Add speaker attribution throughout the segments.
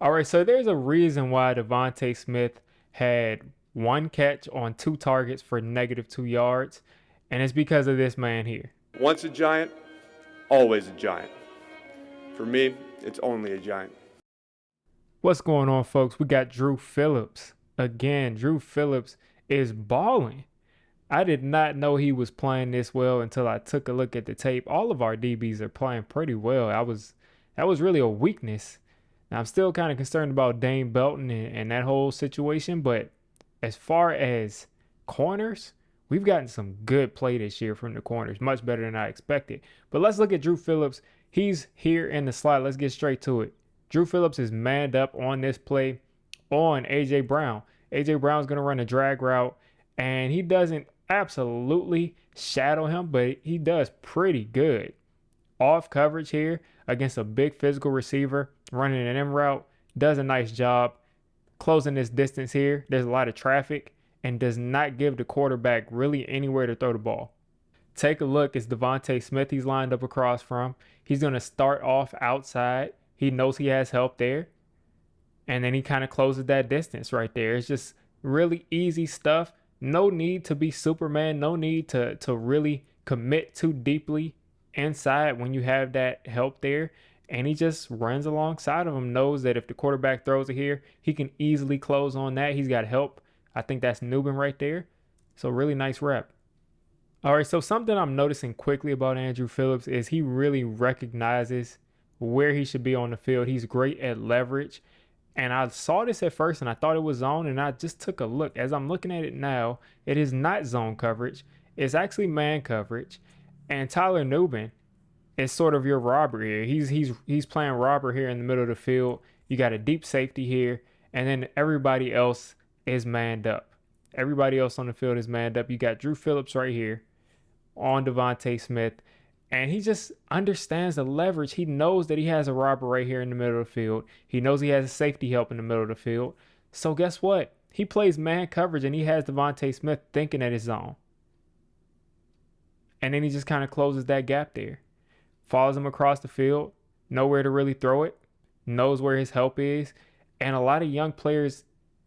Speaker 1: All right, so there's a reason why Devonta Smith had one catch on two targets for -2 yards, and it's because of this man here.
Speaker 2: Once a giant, always a giant. For me, it's only a giant.
Speaker 1: What's going on, folks? We got Dru Phillips. Again, Dru Phillips is balling. I did not know he was playing this well until I took a look at the tape. All of our DBs are playing pretty well. That was really a weakness. Now, I'm still kind of concerned about Dane Belton and that whole situation, but as far as corners, we've gotten some good play this year from the corners, much better than I expected. But let's look at Dru Phillips. He's here in the slot. Let's get straight to it. Dru Phillips is manned up on this play on A.J. Brown. A.J. Brown's going to run a drag route, and he doesn't absolutely shadow him, but he does pretty good. Off coverage here against a big physical receiver running an M route. Does a nice job closing this distance here. There's a lot of traffic and does not give the quarterback really anywhere to throw the ball. Take a look. It's Devonta Smith he's lined up across from. He's going to start off outside. He knows he has help there. And then he kind of closes that distance right there. It's just really easy stuff. No need to be Superman. No need to really commit too deeply inside when you have that help there. And he just runs alongside of him, knows that if the quarterback throws it here, he can easily close on that. He's got help. I think that's Newbin right there. So really nice rep. All right, so something I'm noticing quickly about Andrew Phillips is he really recognizes where he should be on the field. He's great at leverage. And I saw this at first and I thought it was zone, and I just took a look. As I'm looking at it now, it is not zone coverage. It's actually man coverage. And Tyler Newbin is sort of your robber here. He's playing robber here in the middle of the field. You got a deep safety here, and then everybody else is manned up. Everybody else on the field is manned up. You got Dru Phillips right here on Devonta Smith, and he just understands the leverage. He knows that he has a robber right here in the middle of the field. He knows he has a safety help in the middle of the field. So guess what? He plays man coverage, and he has Devonta Smith thinking at his zone. And then he just kind of closes that gap there. Follows him across the field, nowhere to really throw it, knows where his help is. And a lot of young players,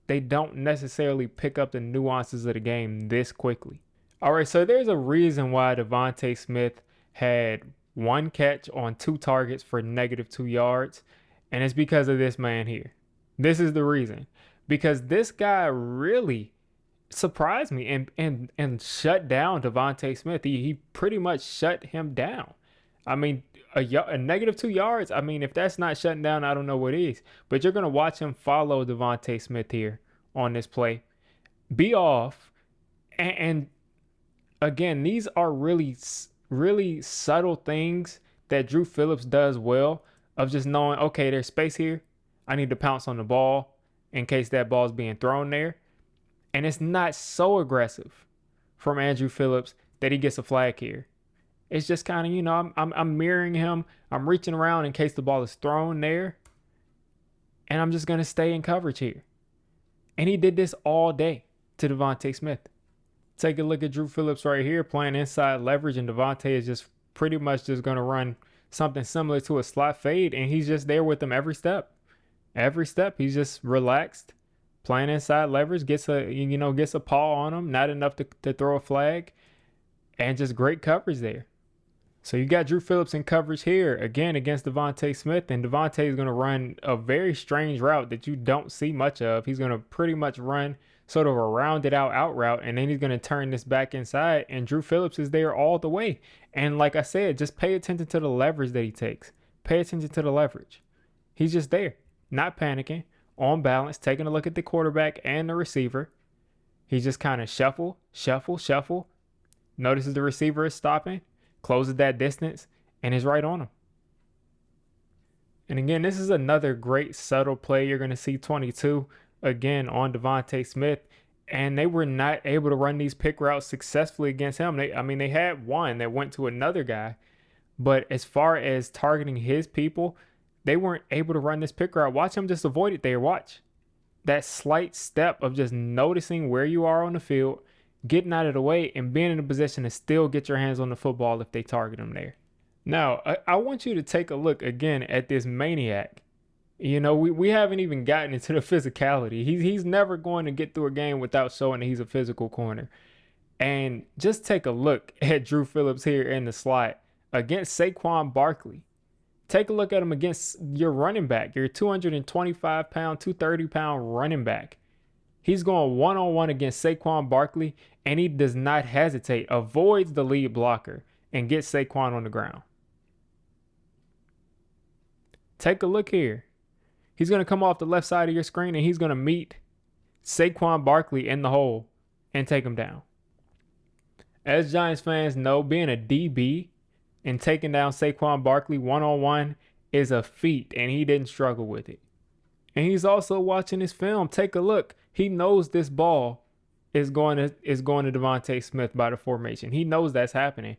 Speaker 1: they don't necessarily pick up the nuances of the game this quickly. All right, so there's a reason why Devonta Smith had one catch on two targets for -2 yards, and it's because of this man here. This is the reason. Because this guy really surprised me and shut down Devonta Smith. He pretty much shut him down. I mean, a -2 yards, I mean, if that's not shutting down, I don't know what is. But you're going to watch him follow Devonta Smith here on this play. Be off. And again, these are really, really subtle things that Dru Phillips does well, of just knowing, okay, there's space here. I need to pounce on the ball in case that ball's being thrown there. And it's not so aggressive from Andrew Phillips that he gets a flag here. It's just kind of, I'm mirroring him. I'm reaching around in case the ball is thrown there. And I'm just going to stay in coverage here. And he did this all day to Devonta Smith. Take a look at Dru Phillips right here playing inside leverage, and Devonta is just pretty much just going to run something similar to a slot fade, and he's just there with him every step. Every step, he's just relaxed, playing inside leverage, gets a paw on him, not enough to throw a flag, and just great coverage there. So you got Dru Phillips in coverage here again against Devonta Smith, and Devonta is going to run a very strange route that you don't see much of. He's going to pretty much run sort of a rounded out route, and then he's going to turn this back inside, and Dru Phillips is there all the way. And like I said, just pay attention to the leverage that he takes. Pay attention to the leverage. He's just there, not panicking, on balance, taking a look at the quarterback and the receiver. He's just kind of shuffle. Notices the receiver is stopping, closes that distance, and is right on him. And again, this is another great subtle play. You're going to see 22 again on Devonta Smith, and they were not able to run these pick routes successfully against him. They had one that went to another guy, but as far as targeting his people, they weren't able to run this pick route. Watch him just avoid it there. Watch that slight step of just noticing where you are on the field, getting out of the way, and being in a position to still get your hands on the football if they target him there. Now, I want you to take a look again at this maniac You know, we haven't even gotten into the physicality. He's never going to get through a game without showing that he's a physical corner. And just take a look at Dru Phillips here in the slot against Saquon Barkley. Take a look at him against your running back, your 225 pound, 230-pound running back. He's going one-on-one against Saquon Barkley, and he does not hesitate, avoids the lead blocker, and gets Saquon on the ground. Take a look here. He's going to come off the left side of your screen, and he's going to meet Saquon Barkley in the hole and take him down. As Giants fans know, being a DB and taking down Saquon Barkley one-on-one is a feat, and he didn't struggle with it. And he's also watching his film. Take a look. He knows this ball is going to Devonta Smith by the formation. He knows that's happening.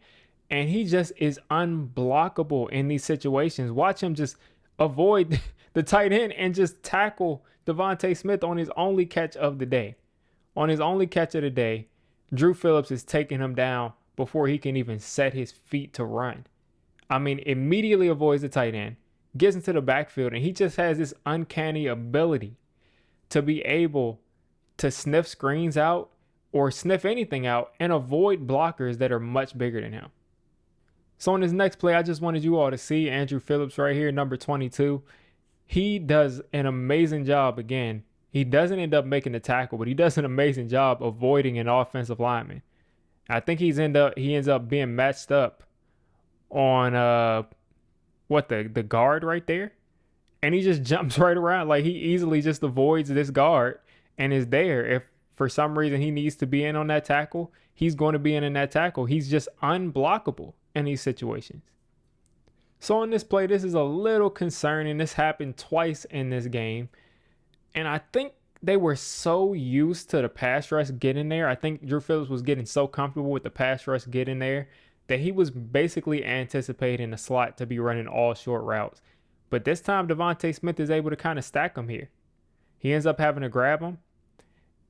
Speaker 1: And he just is unblockable in these situations. Watch him just avoid the tight end and just tackle Devonta Smith on his only catch of the day. On his only catch of the day, Dru Phillips is taking him down before he can even set his feet to run. I mean, immediately avoids the tight end, gets into the backfield, and he just has this uncanny ability to be able to sniff screens out or sniff anything out and avoid blockers that are much bigger than him. So in this next play, I just wanted you all to see Dru Phillips right here, number 22. He does an amazing job again. He doesn't end up making the tackle, but he does an amazing job avoiding an offensive lineman. I think he ends up being matched up on the guard right there. And he just jumps right around. Like, he easily just avoids this guard and is there. If for some reason he needs to be in on that tackle, he's going to be in that tackle. He's just unblockable in these situations. So in this play, this is a little concerning. This happened twice in this game. And I think they were so used to the pass rush getting there. I think Dru Phillips was getting so comfortable with the pass rush getting there that he was basically anticipating the slot to be running all short routes. But this time, Devonta Smith is able to kind of stack him here. He ends up having to grab him.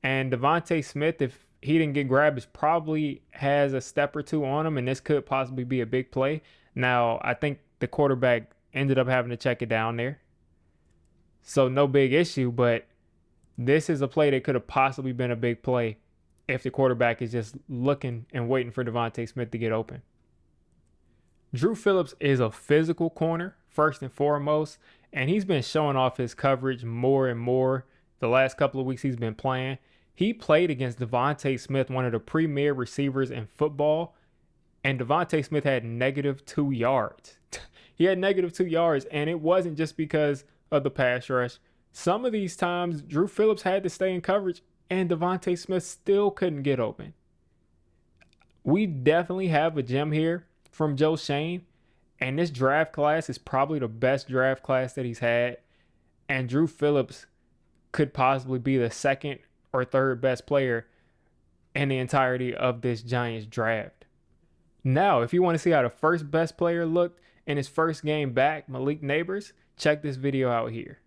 Speaker 1: And Devonta Smith, if he didn't get grabbed, probably has a step or two on him, and this could possibly be a big play. Now, I think the quarterback ended up having to check it down there. So no big issue, but this is a play that could have possibly been a big play if the quarterback is just looking and waiting for Devonta Smith to get open. Dru Phillips is a physical corner, first and foremost, and he's been showing off his coverage more and more the last couple of weeks he's been playing. He played against Devonta Smith, one of the premier receivers in football, and Devonta Smith had -2 yards. He had -2 yards, and it wasn't just because of the pass rush. Some of these times, Dru Phillips had to stay in coverage, and Devonta Smith still couldn't get open. We definitely have a gem here from Joe Schoen, and this draft class is probably the best draft class that he's had, and Dru Phillips could possibly be the second or third best player in the entirety of this Giants draft. Now, if you want to see how the first best player looked in his first game back, Malik Neighbors, check this video out here.